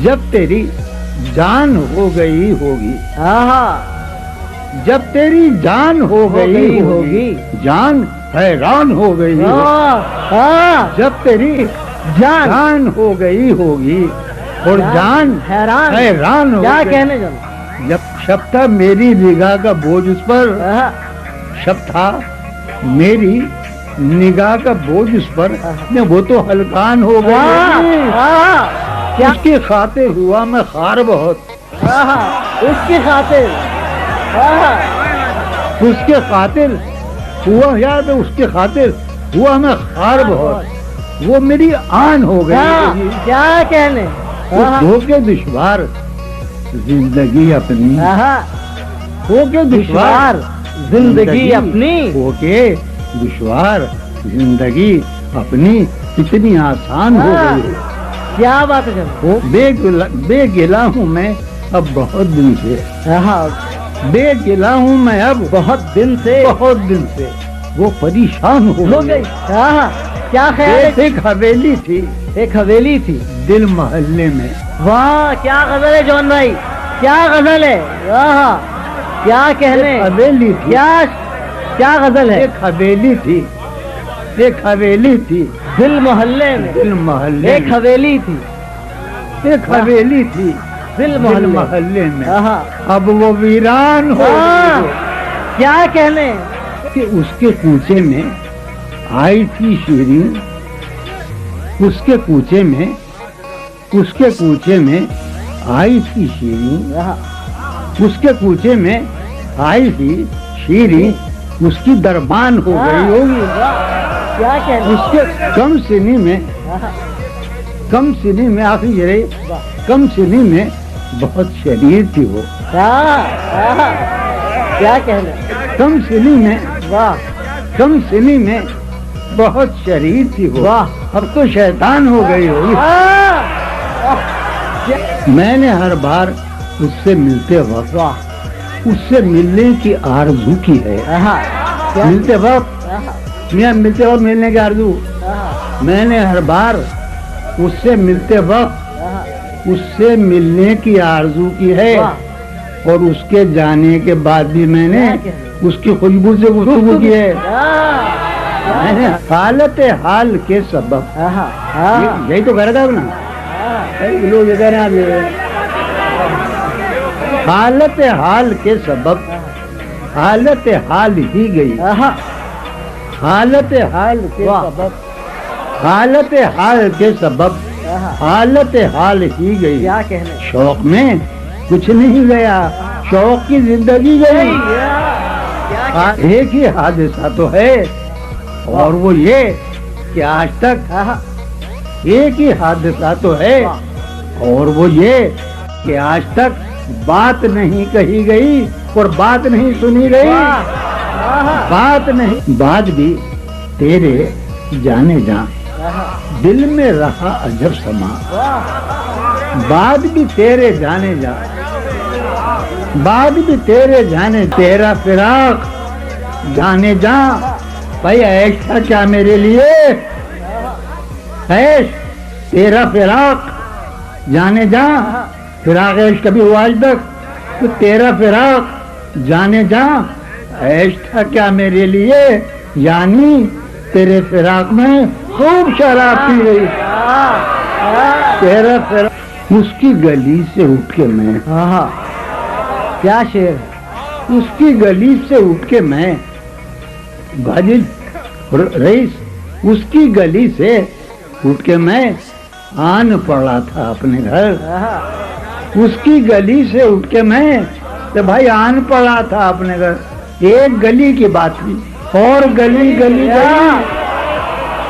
جب تیری جان ہو گئی ہوگی، جب تیری جان ہو گئی ہوگی، جان حیران ہو گئی ہوگی، جب تیری جان ہو گئی ہوگی اور جان حیران ہو کیا گئی، کہنے جانا، جب شب تھا میری نگاہ کا بوجھ اس پر، شب تھا میری نگاہ کا بوجھ اس پر، وہ تو ہلکان ہو گئی، اس کی خاطر ہوا میں خار بہت، اس کی خاطر، اس کے خاطر ہوا یاد ہے، اس کے خاطر ہوا میں خار بہت، وہ میری آن ہو گئی، کیا کہنے، ہو کے دشوار زندگی اپنی، ہو کے دشوار زندگی اپنی، ہو کے دشوار زندگی اپنی اتنی آسان ہو گئی، کیا بات ہے جناب، بے گلا ہوں میں اب بہت دن سے، بے گلا ہوں میں اب بہت دن سے، وہ پریشان ہو گئی، کیا خیال ہے، ایک حویلی تھی، ایک حویلی تھی، دل محلے میں، واہ کیا غزل ہے جون بھائی، کیا غزل ہے، واہ کیا کہنے، حویلی تھی، کیا غزل ہے، ایک حویلی تھی، ایک حویلی تھی، دل محلے میں، دل محلے ایک حویلی تھی، ایک حویلی تھی، دل محلے میں، اب وہ ویران ہو گئی، کیا کہنے، کہ اس کے کوچے میں آئی تھی شیرین، اس کے کوچے میں آئی تھی شیرین، اس کے کوچے میں آئی تھی شیرین، اس کی دربان ہو گئی ہوگی، کیا کہنے، اس کے کم سنی میں آخری رہی، کم سنی میں بہت شریر تھی وہ، کیا کہنے، کم سنی میں، واہ کم سنی میں بہت شریر تھی وہ، اب تو شیطان ہو گئی ہوگی، میں نے ہر بار اس سے ملتے وقت اس سے ملنے کی آرزو کی ہے، ملتے وقت ملنے کی آرزو، میں نے ہر بار اس سے ملتے وقت اس سے ملنے کی آرزو کی ہے، اور اس کے جانے کے بعد بھی میں نے اس کی خوشبو سے گفتگو کی ہے، میں نے حالت حال کے سبب، یہی تو کہہ رہا تھا نا، لوگ یہ کہہ رہے ہیں حالت حال کے سبب، حالت حال ہی گئی، حالت حال کے سبب، حالت حال کے سبب، حالت حال ہی گئی، کیا کہنے، شوق میں کچھ نہیں گیا، شوق کی زندگی گئی، ایک ہی حادثہ تو ہے، اور وہ یہ کہ آج تک ایک ہی حادثہ تو ہے، اور وہ یہ کہ آج تک بات نہیں کہی گئی اور بات نہیں سنی گئی، بات بھی تیرے جانے جا دل میں رہا عجب سما، بات بھی تیرے جانے جا، بات بھی تیرے جانے، تیرا فراق جانے جا، بھائی عیش تھا کیا میرے لیے، عیش تیرا فراق جانے جا، فراق عیش کبھی ہوا آج تک، تو تیرا فراق جانے جا، عیش تھا کیا میرے لیے، یعنی تیرے فراق میں خوب شراب پی گئی، تیرا فراق، اس کی گلی سے اٹھ کے میں، کیا شعر، اس کی گلی سے اٹھ کے میں، بھاجی رئیس، اس کی گلی سے اٹھ کے میں آن پڑا تھا اپنے گھر، اس کی گلی سے اٹھ کے میں تو بھائی آن پڑا تھا اپنے گھر، ایک گلی کی بات تھی اور گلی گلی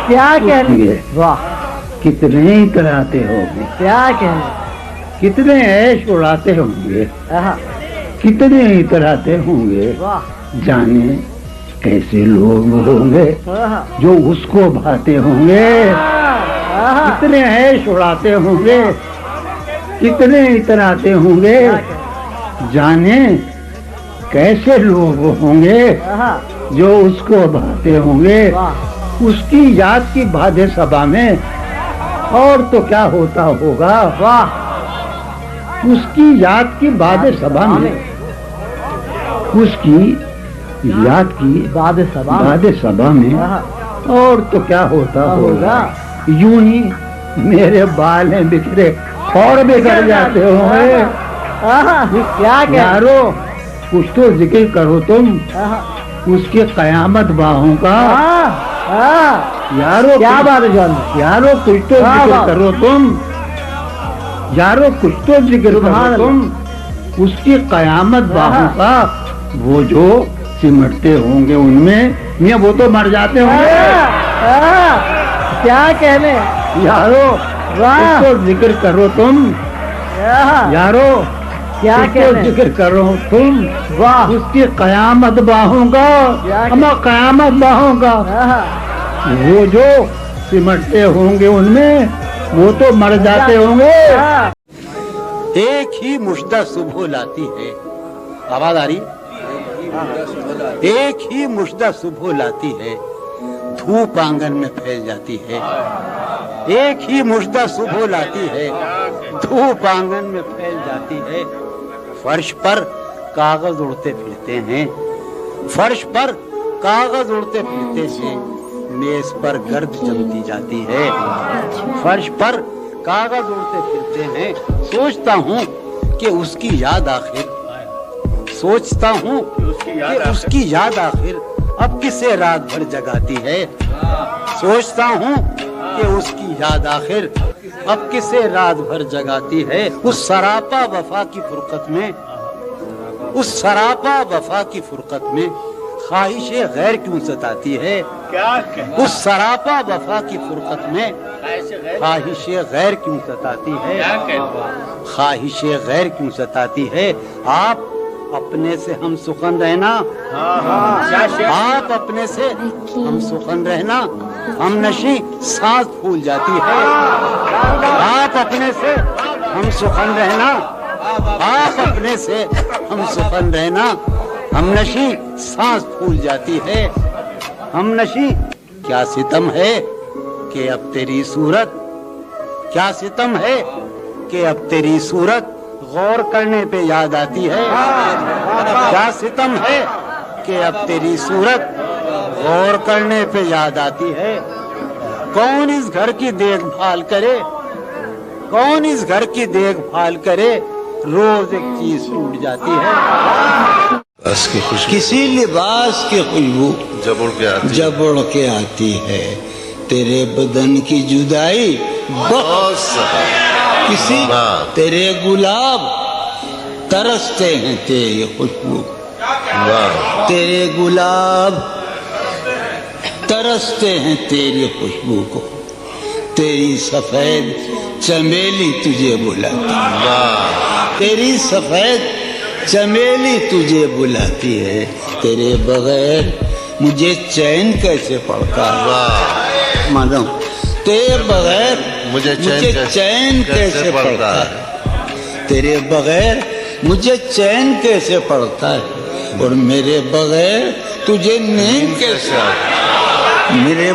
کیا کہنے، واہ کتنے اتراتے ہوں گے، کیا کہنے، کتنے عیش اڑاتے ہوں گے، کتنے اتراتے ہوں گے، جانے کیسے لوگ ہوں گے جو اس کو بھاتے ہوں گے، کتنے عیش اڑاتے ہوں گے، کتنے اتراتے ہوں گے، جانے کیسے لوگ ہوں گے جو اس کو بھاتے ہوں گے، اس کی یاد کی باد صبا میں اور تو کیا ہوتا ہوگا، واہ اس کی یاد کی باد سبا میں، اس کی یاد کی باد سبا باد سبا میں، اور تو کیا ہوتا ہوگا، یوں ہی میرے بال ہیں بکھرے اور بکھر جاتے ہوں گے۔ کیا کہ یارو کچھ تو ذکر کرو تم اس کی قیامت باہوں کا، یارو کیا بات ہے جان بھائی؟ یارو کچھ تو ذکر کرو تم، یارو کچھ تو ذکر کرو تم اس کی قیامت باہوں کا، وہ جو سمٹتے ہوں گے ان میں، میاں وہ تو مر جاتے ہوں گے۔ کیا کہنے، یارو کچھ تو ذکر کرو تم، یارو کیا کچھ تو کہنے، ذکر کرو تم واہ اس کی قیامت باہوں کا، اما قیامت باہوں کا، وہ جو سمٹتے ہوں گے ان میں، وہ تو مر جاتے ہوں گے۔ ایک ہی مژدہ صبح لاتی ہے، آواز آ رہی؟ ایک ہی مژدہ صبح لاتی ہے، دھوپ آنگن میں پھیل جاتی ہے۔ ایک ہی مژدہ صبح لاتی ہے، دھوپ آنگن میں پھیل جاتی ہے۔ فرش پر کاغذ اڑتے پھرتے ہیں، فرش پر کاغذ اڑتے پھرتے ہیں، میز پر گرد جمتی جاتی ہے۔ فرش پر کاغذ اڑتے پھرتے ہیں، سوچتا ہوں کہ اس کی یاد آخر، سوچتا ہوں کہ اس کی یاد آخر اب کسے رات بھر جگاتی ہے۔ سوچتا ہوں کہ اس کی یاد آخر اب کسے رات بھر جگاتی ہے۔ اس سراپا وفا کی فرقت میں، اس سراپا وفا کی فرقت میں خواہش غیر کیوں ستاتی ہے؟ اس سراپا وفا کی فرقت میں خواہش غیر کیوں ستاتی ہے؟ خواہش غیر کیوں ستاتی ہے؟ آپ اپنے سے ہم سخن رہنا، آپ اپنے سے ہم سخن رہنا، ہم نشیں سانس پھول جاتی ہے۔ آپ اپنے سے ہم سخن رہنا، آپ اپنے سے ہم سخن رہنا، ہم نشیں سانس پھول جاتی ہے۔ ہم نشیں کیا ستم ہے کہ اب تیری صورت، کیا ستم ہے کہ اب تیری صورت غور کرنے پہ یاد آتی ہے۔ کیا ستم ہے کہ اب تیری صورت غور کرنے پہ یاد آتی ہے۔ کون اس گھر کی دیکھ بھال کرے، کون اس گھر کی دیکھ بھال کرے، روز ایک چیز ٹوٹ جاتی ہے۔ کسی لباس کی خوشبو جب اڑ کے آتی ہے، تیرے بدن کی جدائی بہت سخت، کسی تیرے گلاب ترستے ہیں تیری خوشبو، تیرے گلاب ترستے ہیں تیری خوشبو کو، تیری سفید چمیلی تجھے بلاتی، تیری سفید چمیلی تجھے بلاتی ہے، تیرے بغیر مجھے چین کیسے پڑتا ہے، معلوم تیرے بغیر مجھے چین کیسے پڑتا ہے، تیرے بغیر مجھے چین کیسے پڑتا ہے، اور میرے بغیر تجھے نیند کیسے آتی، میرے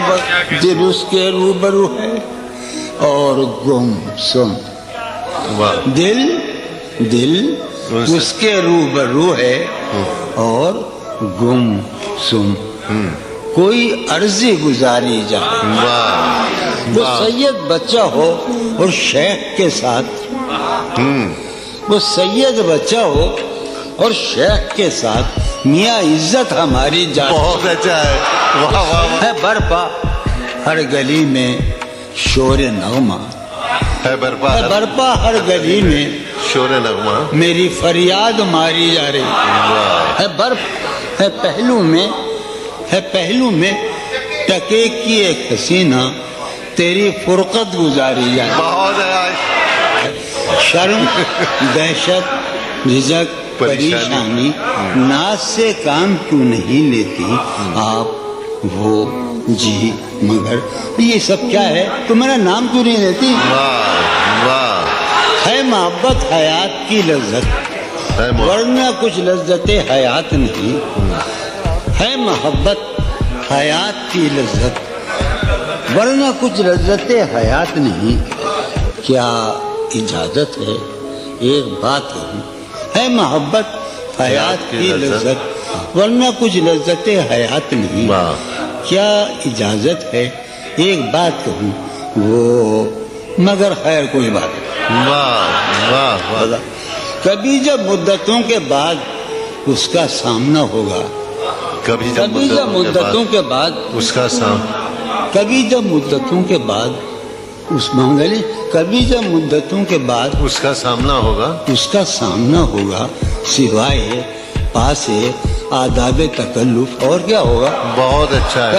دل اس کے روبرو ہے اور گم سم، دل اس کے روبرو ہے اور گم سم، کوئی عرضی گزاری جائے، وہ سید بچہ ہو اور شیخ کے ساتھ، وہ سید بچہ ہو اور شیخ کے ساتھ، میاں عزت ہماری جان بہت اچھا ہے، برپا ہر گلی میں شور نغمہ ہے، برپا ہر گلی میں شور نغمہ، میری فریاد ماری جا رہی ہے، برف ہے پہلو میں ٹکے کی ایک حسینہ، تیری فرقت گزاری جا رہی، شرم دہشت جھجک پریشانی ناز سے کام کیوں نہیں لیتی آپ، وہ جی مگر یہ سب کیا ہے، تو میرا نام کیوں نہیں لیتی، ہے محبت حیات کی لذت، ورنہ کچھ لذت حیات نہیں، ہے محبت حیات کی لذت ورنہ کچھ لذت حیات نہیں، کیا اجازت ہے ایک بات کہوں، ہے محبت حیات کی لذت، ورنہ کچھ لذت حیات نہیں۔ کیا اجازت ہے ایک بات کہوں، وہ مگر خیر کوئی بات نہیں۔ واہ واہ واہ، کبھی جب مدتوں کے بعد اس کا سامنا ہوگا، کبھی جب مدتوں کے بعد اس کا کبھی جب مدتوں کے بعد اس مانگلی کبھی جب مدتوں کے بعد اس کا سامنا ہوگا، اس کا سامنا ہوگا، سوائے پاس آداب تکلف اور کیا ہوگا؟ بہت اچھا ہے۔